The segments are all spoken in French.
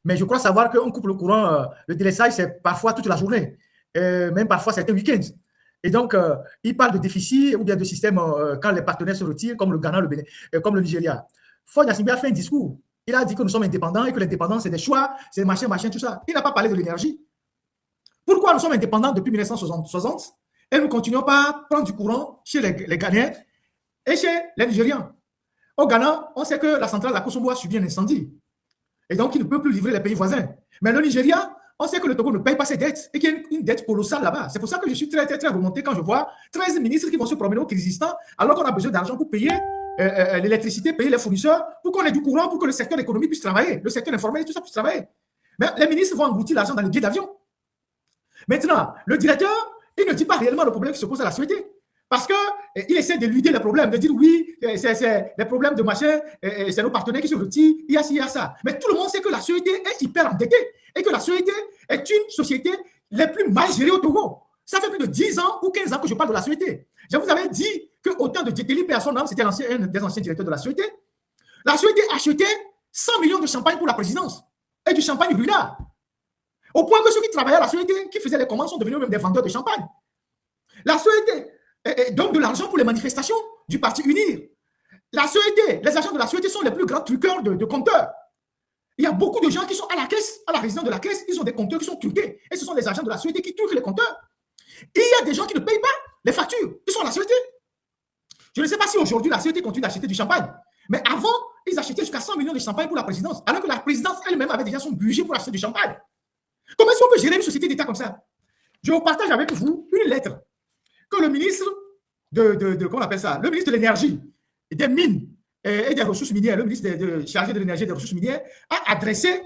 Mais je crois savoir qu'on coupe le courant, le délestage, c'est parfois toute la journée, même parfois certains week-ends. Et donc, il parle de déficit ou bien de système quand les partenaires se retirent, comme le Ghana, comme le Nigeria. Faure Gnassingbé a fait un discours. Il a dit que nous sommes indépendants et que l'indépendance, c'est des choix, c'est machin, machin, tout ça. Il n'a pas parlé de l'énergie. Pourquoi nous sommes indépendants depuis 1960 et nous continuons pas prendre du courant chez les Ghanéens et chez les Nigérians? Au Ghana, on sait que la centrale de la Kosombo a subi un incendie. Et donc, il ne peut plus livrer les pays voisins. Mais le Nigeria, on sait que le Togo ne paye pas ses dettes et qu'il y a une dette colossale là-bas. C'est pour ça que je suis très, très, très remonté quand je vois 13 ministres qui vont se promener au Kyrgyzstan alors qu'on a besoin d'argent pour payer l'électricité, payer les fournisseurs, pour qu'on ait du courant, pour que le secteur économique puisse travailler, le secteur informel et tout ça puisse travailler. Mais les ministres vont engloutir l'argent dans les billets d'avion. Maintenant, le directeur, il ne dit pas réellement le problème qui se pose à la société. Parce qu'il essaie d'éluder les problèmes, de dire oui, c'est les problèmes de machin, c'est nos partenaires qui se retirent, il y a ci, il y a ça. Mais tout le monde sait que la société est hyper endettée et que la société est une société les plus mal gérée au Togo. Ça fait plus de 10 ans ou 15 ans que je parle de la société. Je vous avais dit qu'au temps de Djeteli, c'était un des anciens directeurs de la société. La société achetait 100 millions de champagne pour la présidence et du champagne Ruinard. Au point que ceux qui travaillaient à la société, qui faisaient les commandes, sont devenus même des vendeurs de champagne. La société donne de l'argent pour les manifestations du parti UNIR. La société, les agents de la société sont les plus grands truqueurs de compteurs. Il y a beaucoup de gens qui sont à la caisse, à la résidence de la caisse, ils ont des compteurs qui sont truqués. Et ce sont les agents de la société qui truquent les compteurs. Et il y a des gens qui ne payent pas les factures, qui sont à la société. Je ne sais pas si aujourd'hui la société continue d'acheter du champagne. Mais avant, ils achetaient jusqu'à 100 millions de champagne pour la présidence, alors que la présidence elle-même avait déjà son budget pour acheter du champagne. Comment est-ce qu'on peut gérer une société d'État comme ça? Je partage avec vous une lettre que le ministre comment on appelle ça? Le ministre de l'énergie, des mines et des ressources minières, le ministre chargé de l'énergie et des ressources minières, a adressé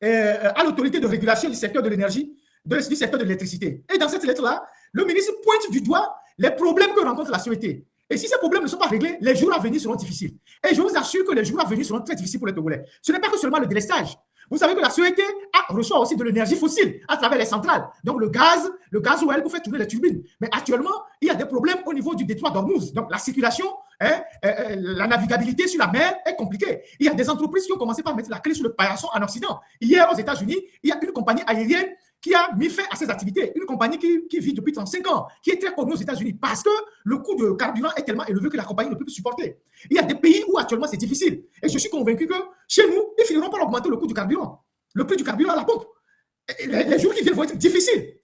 à l'autorité de régulation du secteur de l'énergie, du secteur de l'électricité. Et dans cette lettre-là, le ministre pointe du doigt les problèmes que rencontre la société. Et si ces problèmes ne sont pas réglés, les jours à venir seront difficiles. Et je vous assure que les jours à venir seront très difficiles pour les Togolais. Ce n'est pas que seulement le délestage. Vous savez que la société reçoit aussi de l'énergie fossile à travers les centrales. Donc le gasoil pour faire tourner les turbines. Mais actuellement, il y a des problèmes au niveau du détroit d'Ormuz. Donc la circulation, la navigabilité sur la mer est compliquée. Il y a des entreprises qui ont commencé par mettre la clé sur le paillasson en Occident. Hier, aux États-Unis, il y a une compagnie aérienne qui a mis fin à ses activités. Une compagnie qui vit depuis 35 ans, qui est très connue aux États-Unis parce que le coût de carburant est tellement élevé que la compagnie ne peut plus supporter. Il y a des pays où actuellement c'est difficile. Et je suis convaincu que chez nous, ils finiront par augmenter le coût du carburant. Le prix du carburant à la pompe. Les jours qui viennent vont être difficiles.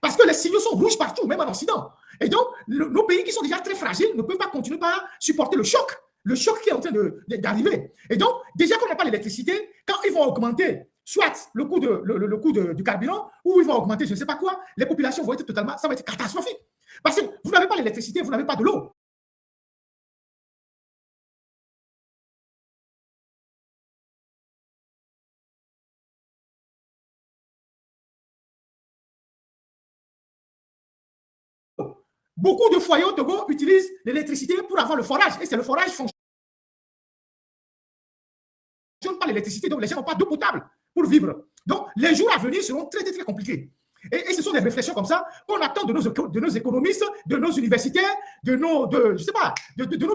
Parce que les signaux sont rouges partout, même en Occident. Et donc, nos pays qui sont déjà très fragiles ne peuvent pas continuer à supporter le choc qui est en train d'arriver. Et donc, déjà qu'on n'a pas l'électricité, quand ils vont augmenter soit le coût du carburant, ou ils vont augmenter je ne sais pas quoi, les populations vont être totalement, ça va être catastrophique. Parce que vous n'avez pas l'électricité, vous n'avez pas de l'eau. Beaucoup de foyers au Togo utilisent l'électricité pour avoir le forage. Et c'est le forage qui fonctionne pas l'électricité. Donc les gens n'ont pas d'eau potable pour vivre. Donc les jours à venir seront très, très, très compliqués. Et ce sont des réflexions comme ça qu'on attend de nos économistes, de nos universitaires, de nos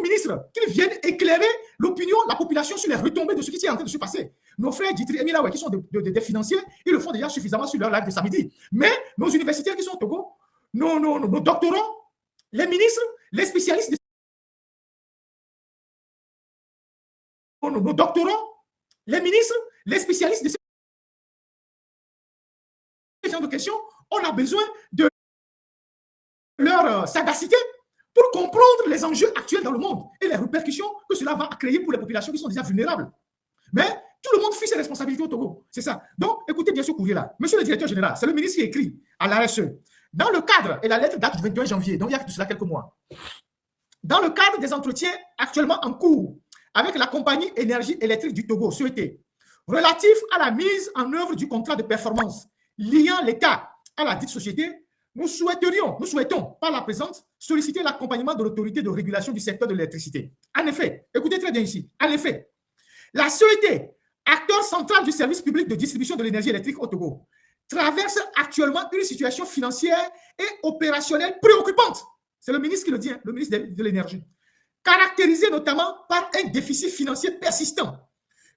ministres, qu'ils viennent éclairer l'opinion, la population sur les retombées de ce qui est en train de se passer. Nos frères Ditri et Milawe, qui sont des financiers, ils le font déjà suffisamment sur leur live de samedi. Mais nos universitaires qui sont au Togo, nos doctorants, les ministres, les spécialistes, nos doctorants, les ministres, les spécialistes de ces genre de questions, on a besoin de leur sagacité pour comprendre les enjeux actuels dans le monde et les répercussions que cela va créer pour les populations qui sont déjà vulnérables. Mais tout le monde fuit ses responsabilités au Togo. C'est ça. Donc, écoutez bien ce courrier-là. Monsieur le directeur général, c'est le ministre qui écrit à la RSE. Dans le cadre, et la lettre date du 21 janvier, donc il y a de cela quelques mois. Dans le cadre des entretiens actuellement en cours avec la compagnie énergie électrique du Togo, CET, relatif à la mise en œuvre du contrat de performance liant l'État à la dite société, nous souhaitons, par la présente, solliciter l'accompagnement de l'autorité de régulation du secteur de l'électricité. En effet, écoutez très bien ici, en effet, la CET, acteur central du service public de distribution de l'énergie électrique au Togo, traverse actuellement une situation financière et opérationnelle préoccupante. C'est le ministre qui le dit, le ministre de l'énergie. Caractérisée notamment par un déficit financier persistant,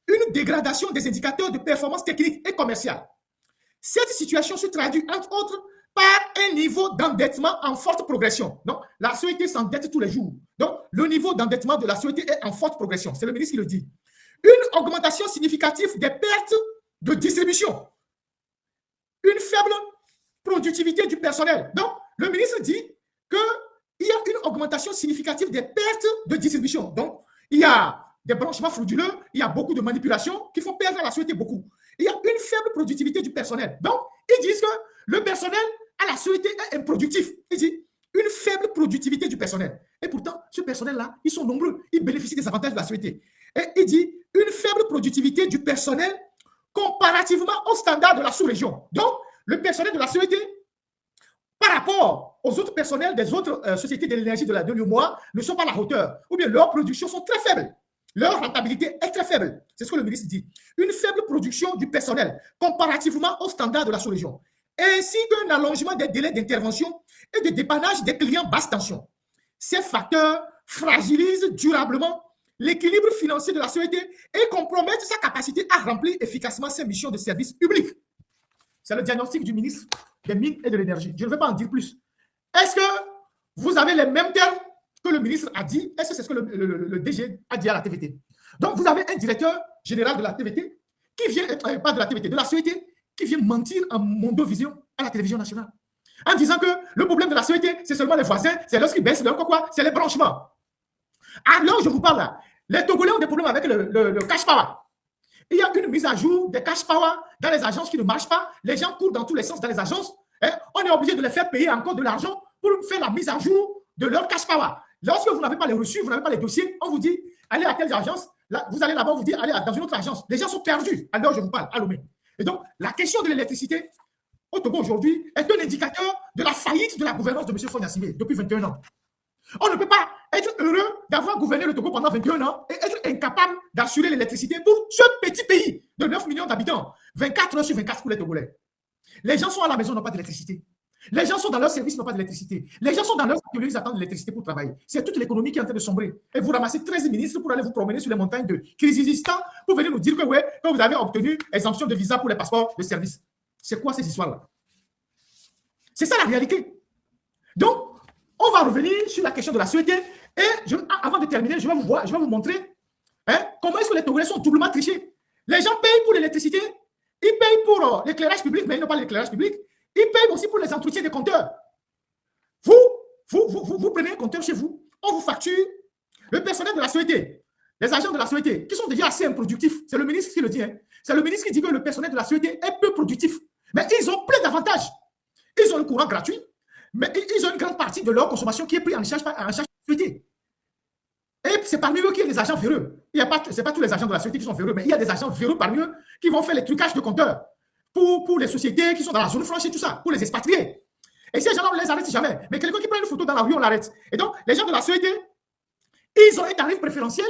une dégradation des indicateurs de performance technique et commerciale. Cette situation se traduit, entre autres, par un niveau d'endettement en forte progression. Donc, la société s'endette tous les jours. Donc, le niveau d'endettement de la société est en forte progression. C'est le ministre qui le dit. Une augmentation significative des pertes de distribution. Une faible productivité du personnel. Donc, le ministre dit qu'il y a une augmentation significative des pertes de distribution. Donc, il y a des branchements frauduleux, il y a beaucoup de manipulations qui font perdre à la société beaucoup. Il y a une faible productivité du personnel. Donc, ils disent que le personnel à la société est improductif. Ils disent une faible productivité du personnel. Et pourtant, ce personnel-là, ils sont nombreux. Ils bénéficient des avantages de la société. Et il dit une faible productivité du personnel comparativement au standard de la sous-région. Donc, le personnel de la société, par rapport aux autres personnels des autres sociétés de l'énergie de l'UEMOA, ne sont pas à la hauteur. Ou bien leurs productions sont très faibles. Leur rentabilité est très faible. C'est ce que le ministre dit. Une faible production du personnel comparativement au standard de la sous-région, ainsi qu'un allongement des délais d'intervention et de dépannage des clients basse tension. Ces facteurs fragilisent durablement l'équilibre financier de la société et compromettent sa capacité à remplir efficacement ses missions de service public. C'est le diagnostic du ministre des Mines et de l'Énergie. Je ne vais pas en dire plus. Est-ce que vous avez les mêmes termes que le ministre a dit? Est-ce que c'est ce que le DG a dit à la TVT? Donc, vous avez un directeur général de la TVT qui vient, pas de la TVT, de la société, qui vient mentir en mondovision à la télévision nationale en disant que le problème de la société, c'est seulement les voisins, c'est lorsqu'ils baissent leur quoi, c'est les branchements. Alors, je vous parle là, les Togolais ont des problèmes avec le cash power. Il y a une mise à jour des cash power dans les agences qui ne marchent pas. Les gens courent dans tous les sens dans les agences. On est obligé de les faire payer encore de l'argent pour faire la mise à jour de leur cash power. Lorsque vous n'avez pas les reçus, vous n'avez pas les dossiers, on vous dit, allez à telle agence. Là, vous allez là-bas, on vous dit, allez dans une autre agence. Les gens sont perdus. Alors, je vous parle à Lomé. Et donc, la question de l'électricité au Togo aujourd'hui est un indicateur de la faillite de la gouvernance de M. Faure Gnassingbé depuis 21 ans. On ne peut pas être heureux d'avoir gouverné le Togo pendant 21 ans et être incapable d'assurer l'électricité pour ce petit pays de 9 millions d'habitants. 24 heures sur 24 pour les Togolais. Les gens sont à la maison, n'ont pas d'électricité. Les gens sont dans leur service, n'ont pas d'électricité. Les gens sont dans leurs ateliers, ils attendent de l'électricité pour travailler. C'est toute l'économie qui est en train de sombrer. Et vous ramassez 13 ministres pour aller vous promener sur les montagnes de Kyrgyzstan pour venir nous dire que, ouais, que vous avez obtenu exemption de visa pour les passeports de service. C'est quoi ces histoires-là? C'est ça la réalité. Donc, on va revenir sur la question de la société. Et avant de terminer, je vais vous montrer comment est-ce que les Togolais sont doublement trichés. Les gens payent pour l'électricité, ils payent pour l'éclairage public, mais ils n'ont pas l'éclairage public. Ils payent aussi pour les entretiens des compteurs. Vous prenez un compteur chez vous, on vous facture le personnel de la société, les agents de la société, qui sont déjà assez improductifs. C'est le ministre qui le dit. C'est le ministre qui dit que le personnel de la société est peu productif. Mais ils ont plein d'avantages. Ils ont le courant gratuit, mais ils ont une grande partie de leur consommation qui est prise en charge par la société. Et c'est parmi eux qu'il y a des agents véreux. Ce n'est pas tous les agents de la société qui sont véreux, mais il y a des agents véreux parmi eux qui vont faire les trucages de compteurs pour les sociétés qui sont dans la zone franche et tout ça, pour les expatriés. Et ces gens-là, on ne les arrête jamais. Mais quelqu'un qui prend une photo dans la rue, on l'arrête. Et donc, les gens de la société, ils ont un tarif préférentiel,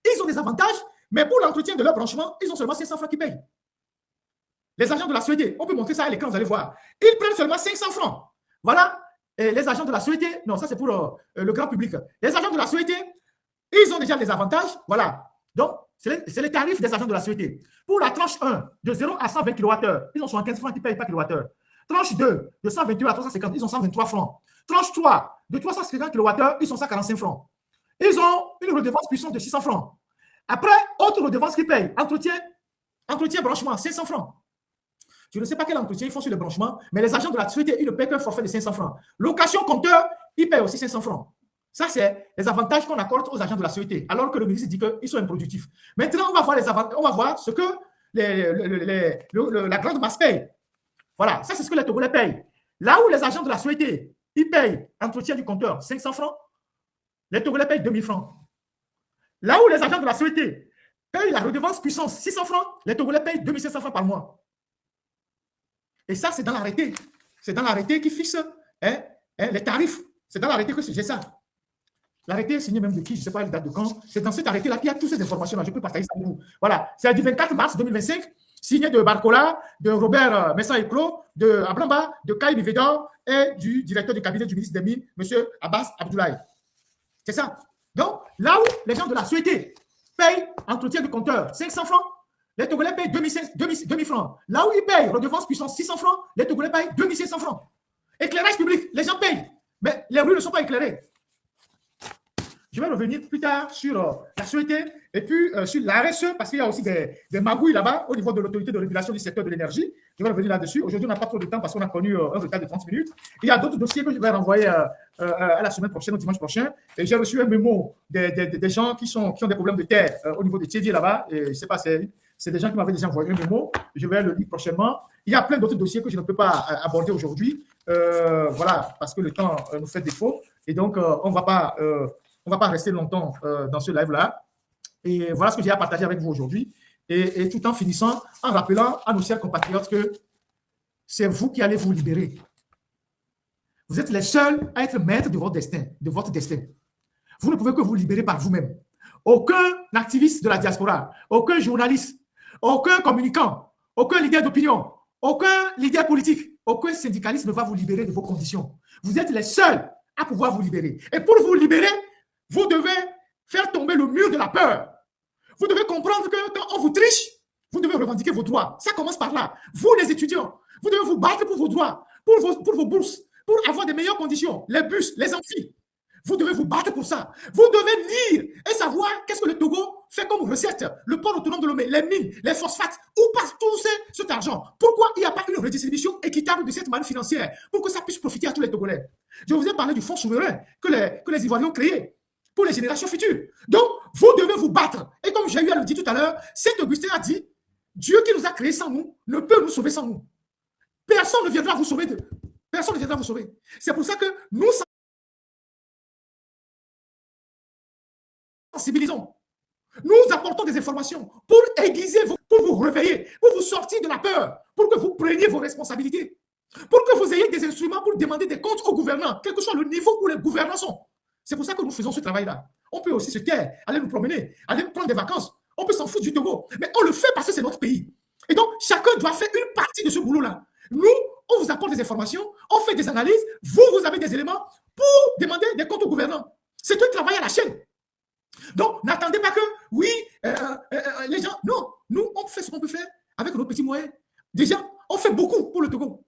ils ont des avantages, mais pour l'entretien de leur branchement, ils ont seulement 500 francs qui payent. Les agents de la société, on peut montrer ça à l'écran, vous allez voir. Ils prennent seulement 500 francs. Voilà. Et les agents de la société, non, ça c'est pour le grand public. Les agents de la société, ils ont déjà des avantages. Voilà. Donc, c'est les tarifs des agents de la société. Pour la tranche 1, de 0 à 120 kWh, ils ont 75 francs qui ne payent pas kWh. Tranche 2, de 128 à 350, ils ont 123 francs. Tranche 3, de 350 kWh, ils ont 145 francs. Ils ont une redevance puissante de 600 francs. Après, autre redevance qu'ils payent, entretien branchement, 500 francs. Je ne sais pas quel entretien ils font sur le branchement, mais les agents de la société, ils ne payent qu'un forfait de 500 francs. Location compteur, ils payent aussi 500 francs. Ça, c'est les avantages qu'on accorde aux agents de la société, alors que le ministre dit qu'ils sont improductifs. Maintenant, on va voir les avantages, on va voir ce que la grande masse paye. Voilà, ça, c'est ce que les Togolais payent. Là où les agents de la société, ils payent entretien du compteur 500 francs, les Togolais payent 2000 francs. Là où les agents de la société payent la redevance puissance 600 francs, les Togolais payent 2500 francs par mois. Et ça, c'est dans l'arrêté. C'est dans l'arrêté qui fixe les tarifs. C'est dans l'arrêté que j'ai ça. L'arrêté est signé même de qui? Je ne sais pas la date de quand. C'est dans cet arrêté-là qu'il y a toutes ces informations-là. Je peux partager ça avec vous. Voilà. C'est du 24 mars 2025, signé de Barcola, de Robert Messa-Eklo, de Abramba, de Kaï Bivedor et du directeur du cabinet du ministre des Mines, M. Abbas Abdoulaye. C'est ça. Donc, là où les gens de la société, payent entretien de compteur 500 francs. Les Togolais payent 2000 francs. Là où ils payent redevance puissance 600 francs, les Togolais payent 2500 francs. Éclairage public, les gens payent, mais les rues ne sont pas éclairées. Je vais revenir plus tard sur la sûreté et puis sur la RSE, parce qu'il y a aussi des magouilles là-bas au niveau de l'autorité de régulation du secteur de l'énergie. Je vais revenir là-dessus. Aujourd'hui, on n'a pas trop de temps parce qu'on a connu un retard de 30 minutes. Il y a d'autres dossiers que je vais renvoyer à la semaine prochaine, au dimanche prochain. Et j'ai reçu un mémo des gens qui ont des problèmes de terre au niveau de Thiédier là-bas. Et je ne sais pas, c'est des gens qui m'avaient déjà envoyé un mémo. Je vais le lire prochainement. Il y a plein d'autres dossiers que je ne peux pas aborder aujourd'hui. Voilà, parce que le temps nous fait défaut. Et donc, on ne va pas rester longtemps dans ce live-là. Et voilà ce que j'ai à partager avec vous aujourd'hui. Et tout en finissant, en rappelant à nos chers compatriotes que c'est vous qui allez vous libérer. Vous êtes les seuls à être maîtres de votre destin. Vous ne pouvez que vous libérer par vous-même. Aucun activiste de la diaspora, aucun journaliste, aucun communicant, aucun leader d'opinion, aucun leader politique, aucun syndicaliste ne va vous libérer de vos conditions. Vous êtes les seuls à pouvoir vous libérer. Et pour vous libérer, vous devez faire tomber le mur de la peur. Vous devez comprendre que quand on vous triche, vous devez revendiquer vos droits. Ça commence par là. Vous, les étudiants, vous devez vous battre pour vos droits, pour vos bourses, pour avoir des meilleures conditions, les bus, les amphis. Vous devez vous battre pour ça. Vous devez lire et savoir qu'est-ce que le Togo fait comme recette. Le port autonome de Lomé, les mines, les phosphates, où passe tout cet argent? Pourquoi il n'y a pas une redistribution équitable de cette manne financière pour que ça puisse profiter à tous les Togolais? Je vous ai parlé du fonds souverain que les Ivoiriens ont créé pour les générations futures. Donc, vous devez vous battre. Et comme j'ai eu à le dire tout à l'heure, Saint Augustin a dit, Dieu qui nous a créés sans nous ne peut nous sauver sans nous. Personne ne viendra vous sauver. Personne ne viendra vous sauver. C'est pour ça que nous sensibilisons. Nous apportons des informations pour aiguiser, pour vous réveiller, pour vous sortir de la peur, pour que vous preniez vos responsabilités, pour que vous ayez des instruments pour demander des comptes aux gouvernants, quel que soit le niveau où les gouvernants sont. C'est pour ça que nous faisons ce travail-là. On peut aussi se taire, aller nous promener, aller prendre des vacances. On peut s'en foutre du Togo. Mais on le fait parce que c'est notre pays. Et donc, chacun doit faire une partie de ce boulot-là. Nous, on vous apporte des informations, on fait des analyses. Vous avez des éléments pour demander des comptes aux gouvernants. C'est un travail à la chaîne. Donc, n'attendez pas que, oui, les gens... Non, nous, on fait ce qu'on peut faire avec nos petits moyens. Déjà, on fait beaucoup pour le Togo.